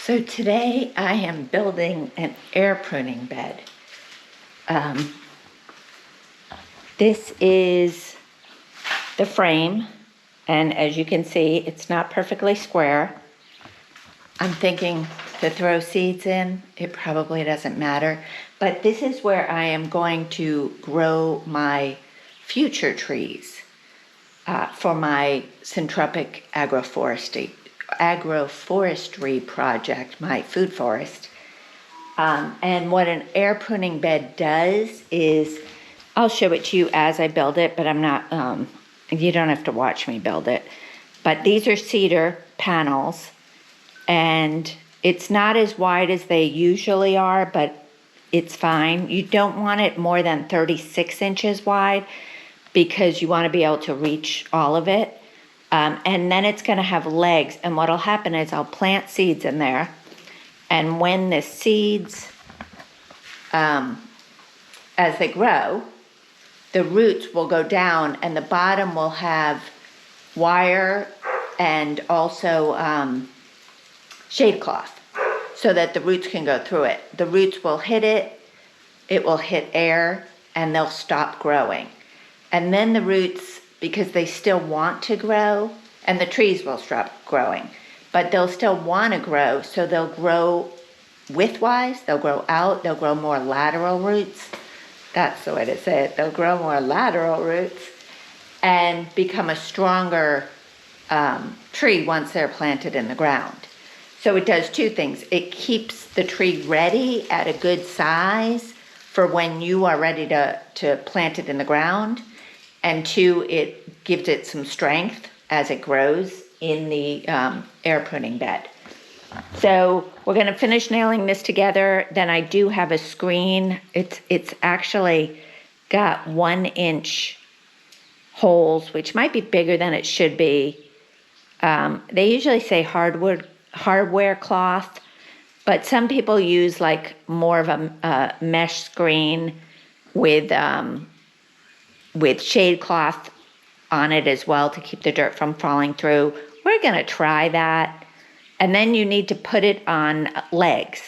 So today I am building an air pruning bed. This is the frame, and as you can see, it's not perfectly square. I'm thinking to throw seeds in. It probably doesn't matter, but this is where I am going to grow my future trees for my Centropic Agroforestry Project, my food forest. And what an air pruning bed does is, I'll show it to you as I build it, but I'm not, you don't have to watch me build it. But these are cedar panels, and it's not as wide as they usually are, but it's fine. You don't want it more than 36 inches wide because you want to be able to reach all of it. And then it's going to have legs, and what'll happen is I'll plant seeds in there, and when the seeds, as they grow, the roots will go down, and the bottom will have wire and also shade cloth so that the roots can go through it. The roots will hit it, it will hit air, and they'll stop growing. And then the roots, because they still want to grow, and the trees will stop growing, but they'll still want to grow, so they'll grow widthwise, they'll grow out, they'll grow more lateral roots. That's the way to say it. They'll grow more lateral roots and become a stronger tree once they're planted in the ground. So it does two things. It keeps the tree ready at a good size for when you are ready to plant it in the ground. And two, it gives it some strength as it grows in the air pruning bed. So we're going to finish nailing this together. Then I do have a screen. It's actually got 1-inch holes, which might be bigger than it should be. They usually say hardware cloth, but some people use like more of a mesh screen with shade cloth on it as well to keep the dirt from falling through. We're going to try that. And then you need to put it on legs.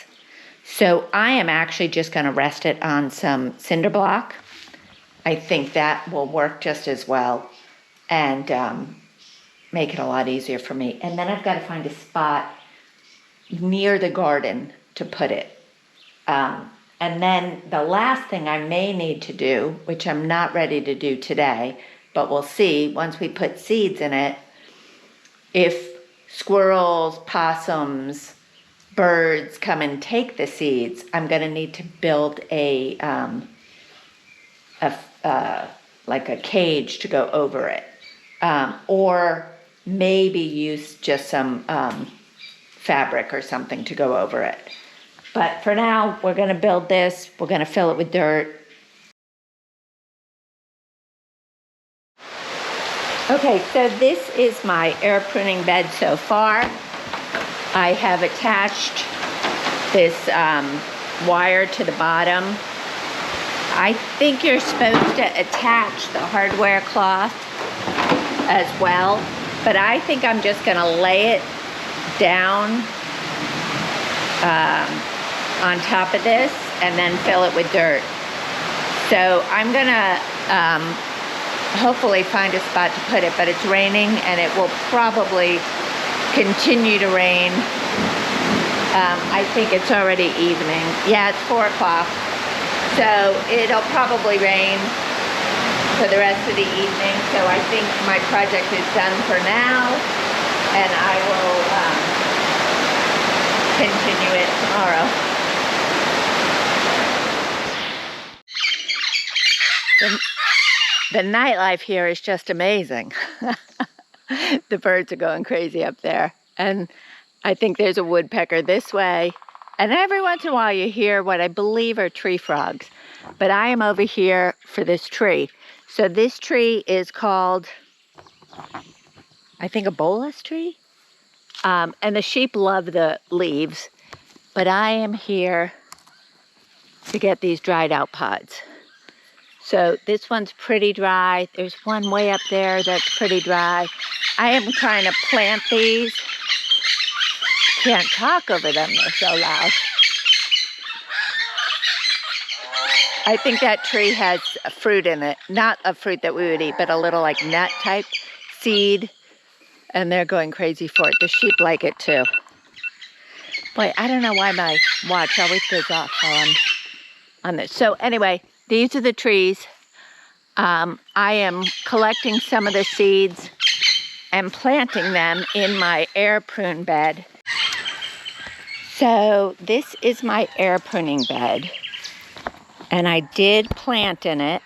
So I am actually just going to rest it on some cinder block. I think that will work just as well and make it a lot easier for me. And then I've got to find a spot near the garden to put it. And then the last thing I may need to do, which I'm not ready to do today, but we'll see once we put seeds in it, if squirrels, possums, birds come and take the seeds, I'm going to need to build like a cage to go over it, or maybe use just some fabric or something to go over it. But for now, we're going to build this. We're going to fill it with dirt. Okay, so this is my air pruning bed so far. I have attached this wire to the bottom. I think you're supposed to attach the hardware cloth as well, but I think I'm just going to lay it down on top of this and then fill it with dirt. So I'm going to hopefully find a spot to put it, but it's raining and it will probably continue to rain. I think it's already evening. Yeah, it's 4 o'clock. So it'll probably rain for the rest of the evening. So I think my project is done for now, and I will continue it tomorrow. The nightlife here is just amazing. The birds are going crazy up there. And I think there's a woodpecker this way. And every once in a while you hear what I believe are tree frogs. But I am over here for this tree. So this tree is called, I think, a bolus tree. And the sheep love the leaves. But I am here to get these dried out pods. So this one's pretty dry. There's one way up there that's pretty dry. I am trying to plant these Can't talk over them, they're so loud. I think that tree has a fruit in it. Not a fruit that we would eat, but a little like nut type seed. And they're going crazy for it. The sheep like it too. Boy, I don't know why my watch always goes off while I'm on this. So anyway, these are the trees. I am collecting some of the seeds and planting them in my air prune bed. So this is my air pruning bed. And I did plant in it.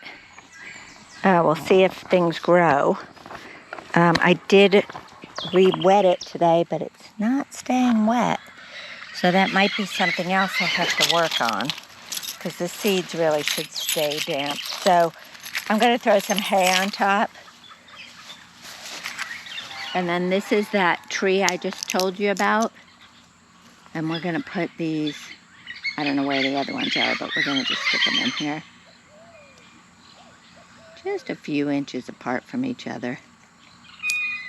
We'll see if things grow. I did re-wet it today, but it's not staying wet. So that might be something else I have to work on, because the seeds really should stay damp. So I'm going to throw some hay on top. And then this is that tree I just told you about. And we're going to put these, I don't know where the other ones are, but we're going to just stick them in here. Just a few inches apart from each other.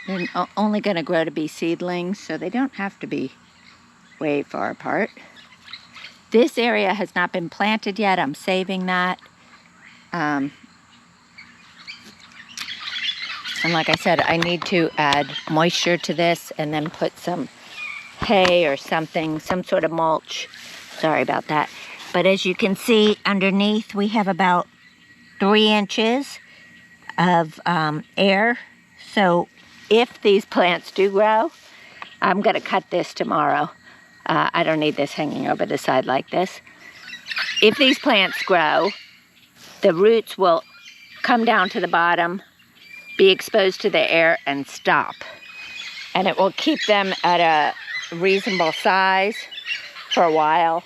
They're only going to grow to be seedlings, so they don't have to be way far apart. This area has not been planted yet. I'm saving that. And like I said, I need to add moisture to this and then put some hay or something, some sort of mulch. Sorry about that. But as you can see underneath, we have about 3 inches of air. So if these plants do grow, I'm going to cut this tomorrow. I don't need this hanging over the side like this. If these plants grow, the roots will come down to the bottom, be exposed to the air, and stop. And it will keep them at a reasonable size for a while,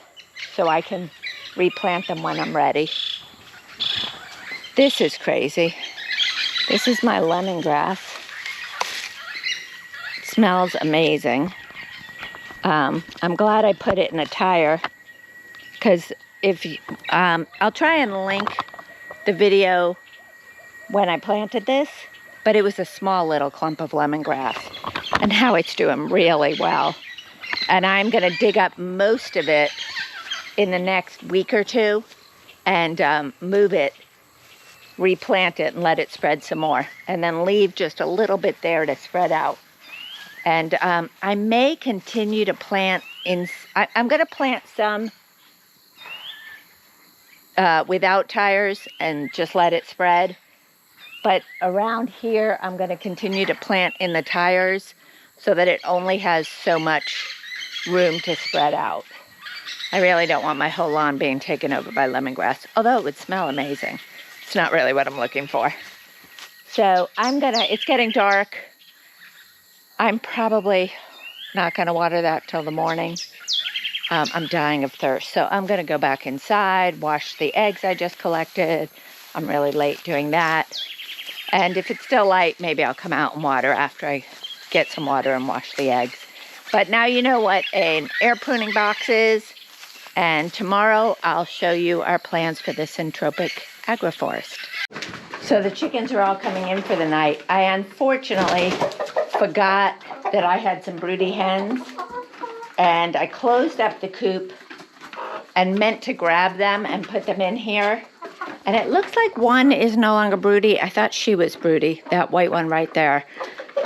so I can replant them when I'm ready. This is crazy. This is my lemongrass. It smells amazing. I'm glad I put it in a tire, because if you, I'll try and link the video when I planted this, but it was a small little clump of lemongrass, and now it's doing really well. And I'm going to dig up most of it in the next week or two and move it, replant it, and let it spread some more, and then leave just a little bit there to spread out. And I may continue to plant I'm going to plant some without tires and just let it spread. But around here, I'm going to continue to plant in the tires so that it only has so much room to spread out. I really don't want my whole lawn being taken over by lemongrass, although it would smell amazing. It's not really what I'm looking for. So it's getting dark. I'm probably not going to water that till the morning. I'm dying of thirst. So I'm going to go back inside, wash the eggs I just collected. I'm really late doing that. And if it's still light, maybe I'll come out and water after I get some water and wash the eggs. But now you know what an air pruning box is. And tomorrow I'll show you our plans for the Centropic Agroforest. So the chickens are all coming in for the night. I unfortunately forgot that I had some broody hens, and I closed up the coop and meant to grab them and put them in here. And it looks like one is no longer broody. I thought she was broody, that white one right there.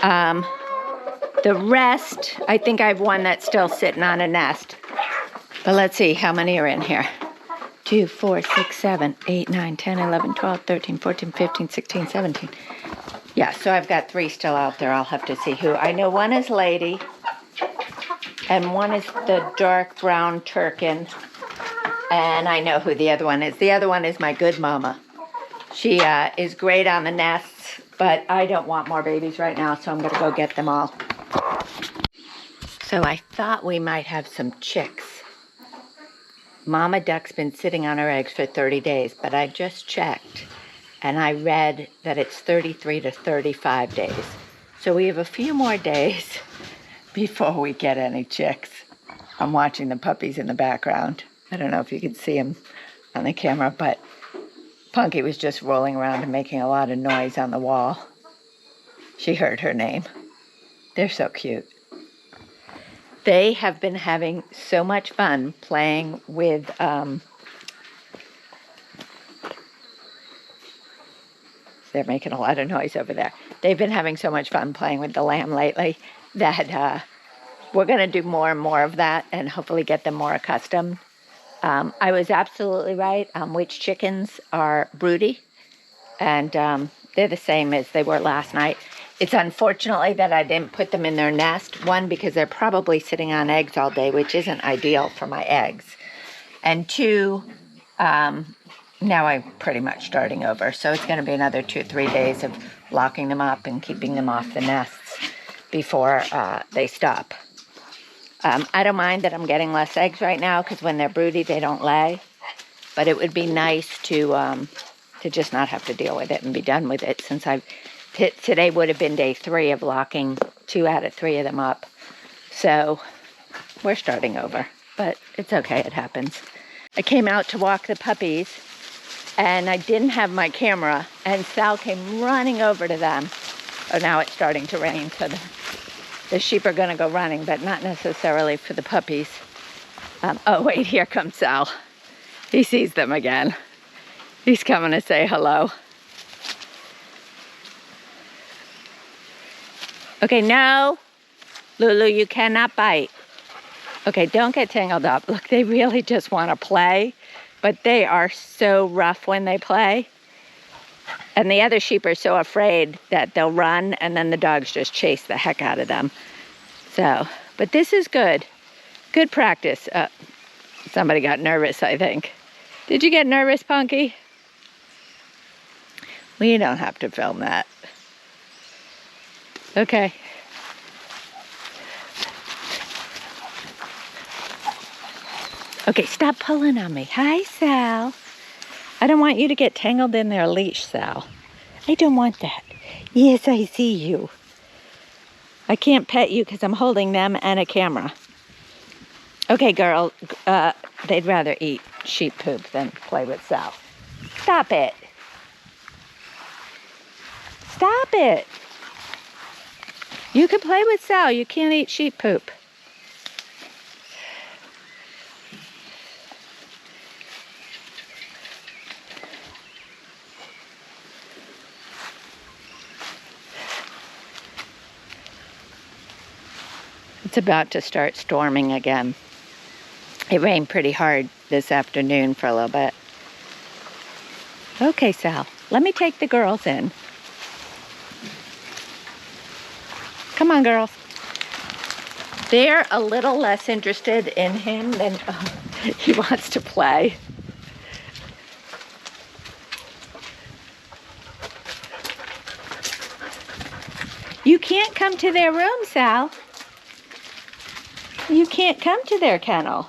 The rest, I think I have one that's still sitting on a nest. But let's see how many are in here. 2, 4, 6, 7, 8, 9, 10, 11, 12, 13, 14, 15, 16, 17. Yeah, so I've got 3 still out there. I'll have to see who. I know one is Lady, and one is the dark brown Turkin, and I know who the other one is. The other one is my good mama. She is great on the nests, but I don't want more babies right now, so I'm going to go get them all. So I thought we might have some chicks. Mama duck's been sitting on her eggs for 30 days, but I just checked, and I read that it's 33 to 35 days. So we have a few more days before we get any chicks. I'm watching the puppies in the background. I don't know if you can see them on the camera, but Punky was just rolling around and making a lot of noise on the wall. She heard her name. They're so cute. They have been having so much fun playing with, they're making a lot of noise over there. They've been having so much fun playing with the lamb lately that we're going to do more and more of that and hopefully get them more accustomed. I was absolutely right. Which chickens are broody, and they're the same as they were last night. It's unfortunately that I didn't put them in their nest. One, because they're probably sitting on eggs all day, which isn't ideal for my eggs. And two, now I'm pretty much starting over. So it's going to be another 2 or 3 days of locking them up and keeping them off the nests before they stop. I don't mind that I'm getting less eggs right now because when they're broody, they don't lay. But it would be nice to just not have to deal with it and be done with it, since today would have been day 3 of locking 2 out of 3 of them up. So we're starting over, but it's okay, it happens. I came out to walk the puppies, and I didn't have my camera, and Sal came running over to them. Oh, now it's starting to rain, so the sheep are going to go running, but not necessarily for the puppies. Oh, wait, here comes Sal. He sees them again. He's coming to say hello. Okay, no. Lulu, you cannot bite. Okay, don't get tangled up. Look, they really just want to play, but they are so rough when they play. And the other sheep are so afraid that they'll run, and then the dogs just chase the heck out of them. So, but this is good. Good practice. Somebody got nervous, I think. Did you get nervous, Punky? Well, you don't have to film that. Okay. Okay, stop pulling on me. Hi, Sal. I don't want you to get tangled in their leash, Sal. I don't want that. Yes, I see you. I can't pet you because I'm holding them and a camera. Okay, girl. They'd rather eat sheep poop than play with Sal. Stop it. Stop it. You can play with Sal. You can't eat sheep poop. It's about to start storming again. It rained pretty hard this afternoon for a little bit. Okay, Sal, let me take the girls in. Come on, girls. They're a little less interested in him than he wants to play. You can't come to their room, Sal. You can't come to their kennel.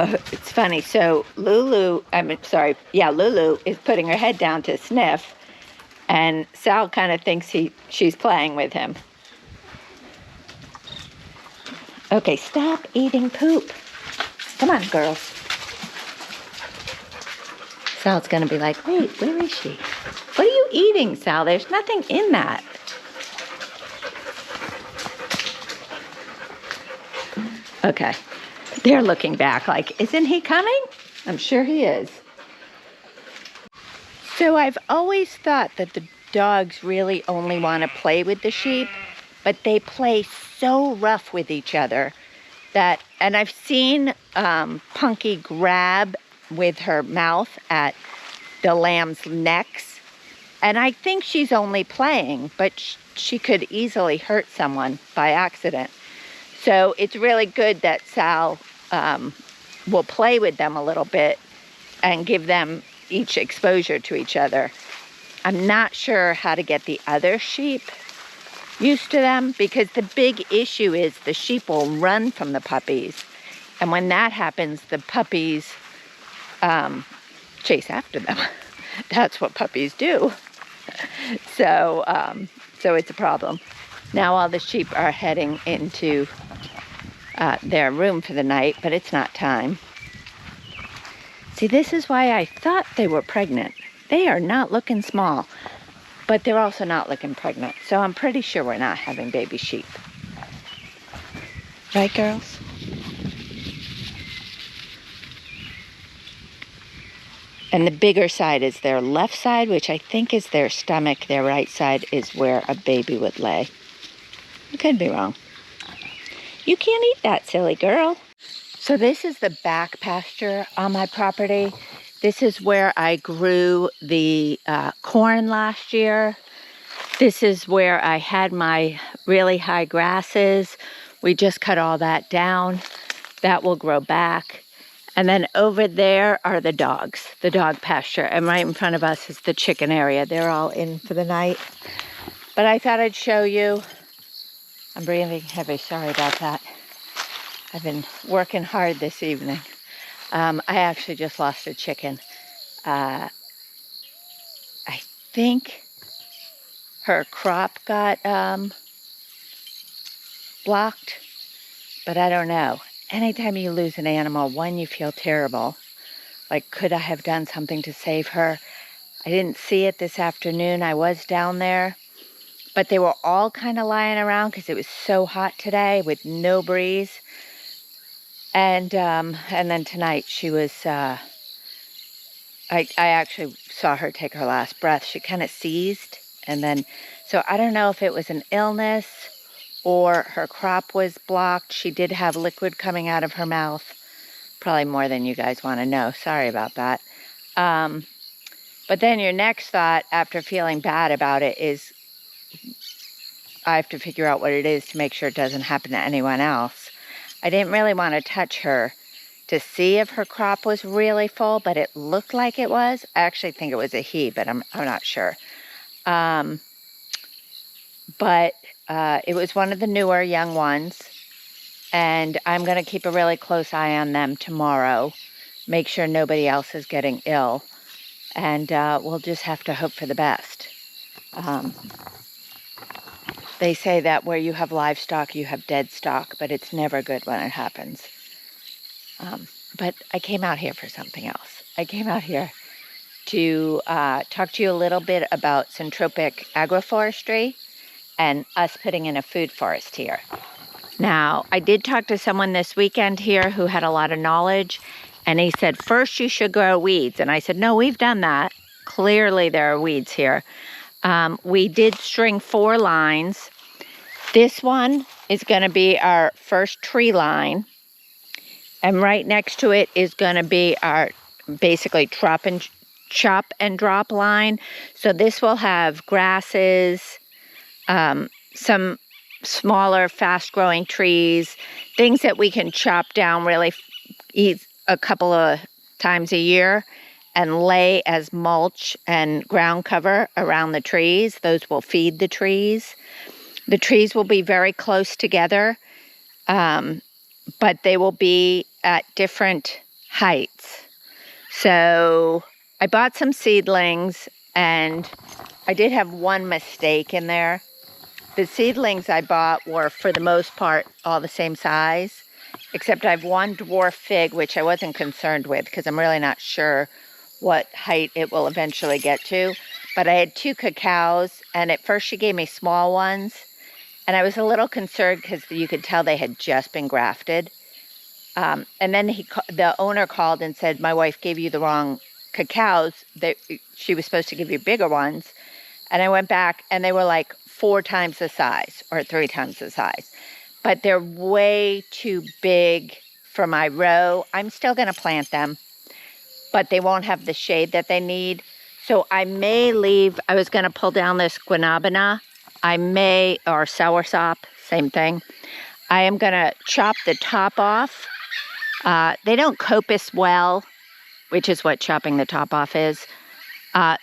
It's funny. So Lulu is putting her head down to sniff, and Sal kind of thinks she's playing with him. Okay, stop eating poop. Come on, girls. Sal's going to be like, wait, where is she? What are you eating, Sal? There's nothing in that. Okay. They're looking back like, isn't he coming? I'm sure he is. So I've always thought that the dogs really only want to play with the sheep, but they play so rough with each other that, and I've seen Punky grab with her mouth at the lamb's necks, and I think she's only playing, but she could easily hurt someone by accident. So it's really good that Sal will play with them a little bit and give them each exposure to each other. I'm not sure how to get the other sheep used to them, because the big issue is the sheep will run from the puppies, and when that happens, the puppies chase after them. That's what puppies do. So it's a problem. Now all the sheep are heading into their room for the night, but it's not time. See, this is why I thought they were pregnant. They are not looking small, but they're also not looking pregnant. So I'm pretty sure we're not having baby sheep. Right, girls? And the bigger side is their left side, which I think is their stomach. Their right side is where a baby would lay. I could be wrong. You can't eat that, silly girl. So this is the back pasture on my property. This is where I grew the corn last year. This is where I had my really high grasses. We just cut all that down. That will grow back. And then over there are the dogs, the dog pasture. And right in front of us is the chicken area. They're all in for the night. But I thought I'd show you. I'm breathing heavy, sorry about that. I've been working hard this evening. I actually just lost a chicken. I think her crop got blocked, but I don't know. Anytime you lose an animal, one, you feel terrible. Like, could I have done something to save her? I didn't see it this afternoon. I was down there, but they were all kind of lying around because it was so hot today with no breeze. And then tonight she was, I actually saw her take her last breath. She kind of seized, and then, so I don't know if it was an illness or her crop was blocked. She did have liquid coming out of her mouth. Probably more than you guys want to know. Sorry about that. But then your next thought after feeling bad about it is, I have to figure out what it is to make sure it doesn't happen to anyone else. I didn't really want to touch her to see if her crop was really full, but it looked like it was. I actually think it was a he, but I'm not sure. But it was one of the newer young ones, and I'm going to keep a really close eye on them tomorrow, make sure nobody else is getting ill, and we'll just have to hope for the best. They say that where you have livestock, you have dead stock, but it's never good when it happens. But I came out here for something else. I came out here to talk to you a little bit about Centropic Agroforestry and us putting in a food forest here. Now, I did talk to someone this weekend here who had a lot of knowledge, and he said, first you should grow weeds. And I said, no, we've done that. Clearly there are weeds here. We did string 4 lines. This one is going to be our first tree line. And right next to it is going to be our basically chop and drop line. So this will have grasses, some smaller, fast-growing trees, things that we can chop down really a couple of times a year and lay as mulch and ground cover around the trees. Those will feed the trees. The trees will be very close together, but they will be at different heights. So I bought some seedlings, and I did have one mistake in there. The seedlings I bought were, for the most part, all the same size, except I have one dwarf fig, which I wasn't concerned with because I'm really not sure what height it will eventually get to. But I had 2 cacaos, and at first she gave me small ones, and I was a little concerned because you could tell they had just been grafted. And then the owner called and said, my wife gave you the wrong cacaos. She was supposed to give you bigger ones. And I went back, and they were like 4 times the size or 3 times the size. But they're way too big for my row. I'm still going to plant them, but they won't have the shade that they need. So I may leave, I was going to pull down this guanabana. Or soursop, same thing. I am going to chop the top off. They don't coppice well, which is what chopping the top off is.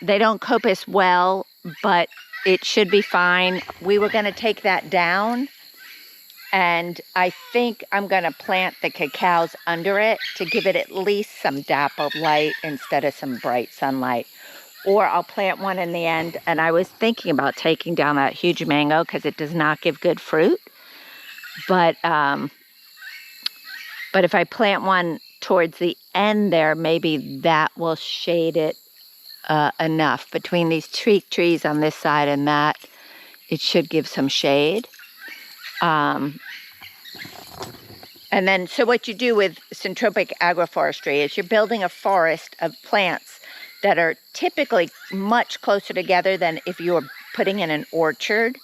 They don't coppice well, but it should be fine. We were going to take that down, and I think I'm going to plant the cacaos under it to give it at least some dappled light instead of some bright sunlight. Or I'll plant one in the end, and I was thinking about taking down that huge mango because it does not give good fruit. But if I plant one towards the end there, maybe that will shade it enough. Between these teak trees on this side and that, it should give some shade. And then, so what you do with Centropic Agroforestry is you're building a forest of plants that are typically much closer together than if you were putting in an orchard.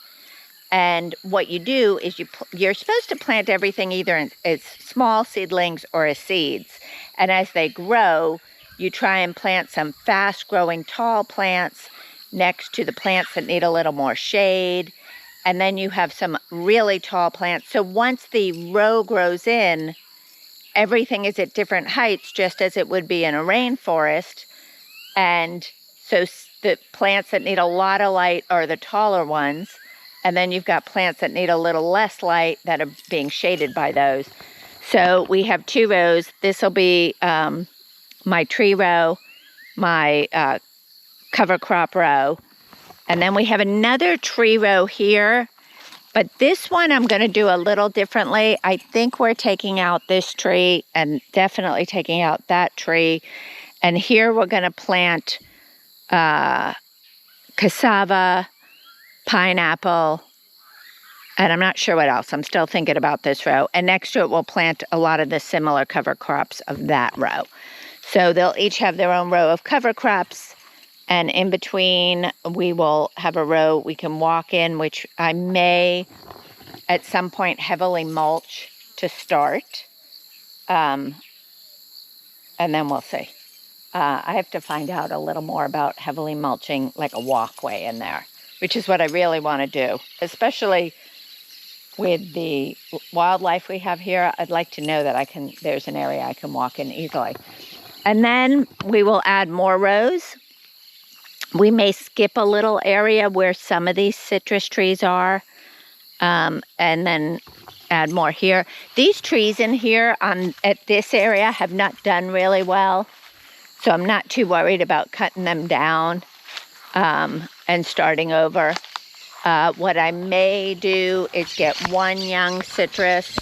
And what you do is you're supposed to plant everything either as small seedlings or as seeds. And as they grow, you try and plant some fast-growing tall plants next to the plants that need a little more shade. And then you have some really tall plants. So once the row grows in, everything is at different heights, just as it would be in a rainforest. And so the plants that need a lot of light are the taller ones. And then you've got plants that need a little less light that are being shaded by those. So we have 2 rows. This will be my tree row, my cover crop row. And then we have another tree row here, but this one I'm going to do a little differently. I think we're taking out this tree and definitely taking out that tree. And here we're going to plant cassava, pineapple, and I'm not sure what else. I'm still thinking about this row. And next to it, we'll plant a lot of the similar cover crops of that row. So they'll each have their own row of cover crops. And in between, we will have a row we can walk in, which I may, at some point, heavily mulch to start. And then we'll see. I have to find out a little more about heavily mulching, like a walkway in there, which is what I really want to do. Especially with the wildlife we have here, I'd like to know that there's an area I can walk in easily. And then we will add more rows. We may skip a little area where some of these citrus trees are, and then add more here. These trees in here at this area have not done really well, so I'm not too worried about cutting them down and starting over. What I may do is get one young citrus,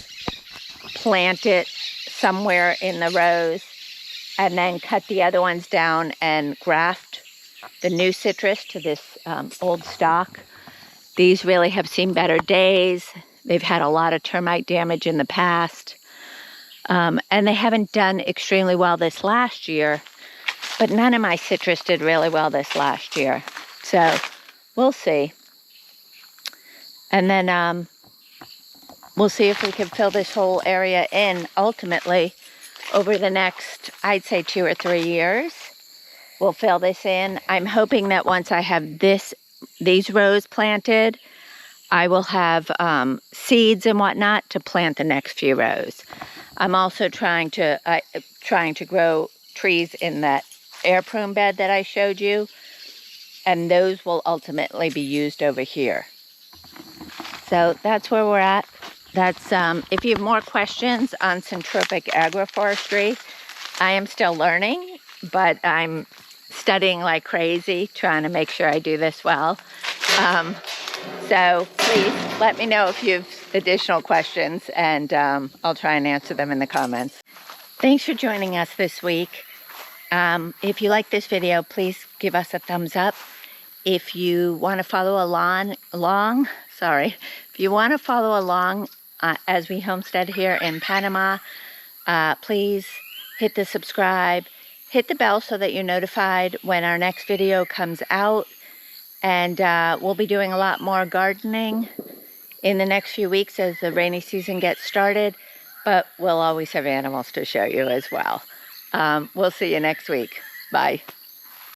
plant it somewhere in the rows, and then cut the other ones down and graft the new citrus to this old stock. These really have seen better days. They've had a lot of termite damage in the past. And they haven't done extremely well this last year, but none of my citrus did really well this last year. So we'll see. And then we'll see if we can fill this whole area in ultimately over the next, I'd say 2 or 3 years. We'll fill this in. I'm hoping that once I have these rows planted, I will have seeds and whatnot to plant the next few rows. I'm also trying to grow trees in that Air Prune bed that I showed you, and those will ultimately be used over here. So that's where we're at. That's if you have more questions on Centropic Agroforestry, I am still learning, but I'm studying like crazy, trying to make sure I do this well. So please let me know if you have additional questions, and I'll try and answer them in the comments. Thanks for joining us this week. If you like this video, please give us a thumbs up. If you want to follow along, as we homestead here in Panama, please hit the subscribe, hit the bell so that you're notified when our next video comes out. And we'll be doing a lot more gardening in the next few weeks as the rainy season gets started, but we'll always have animals to show you as well. We'll see you next week. Bye.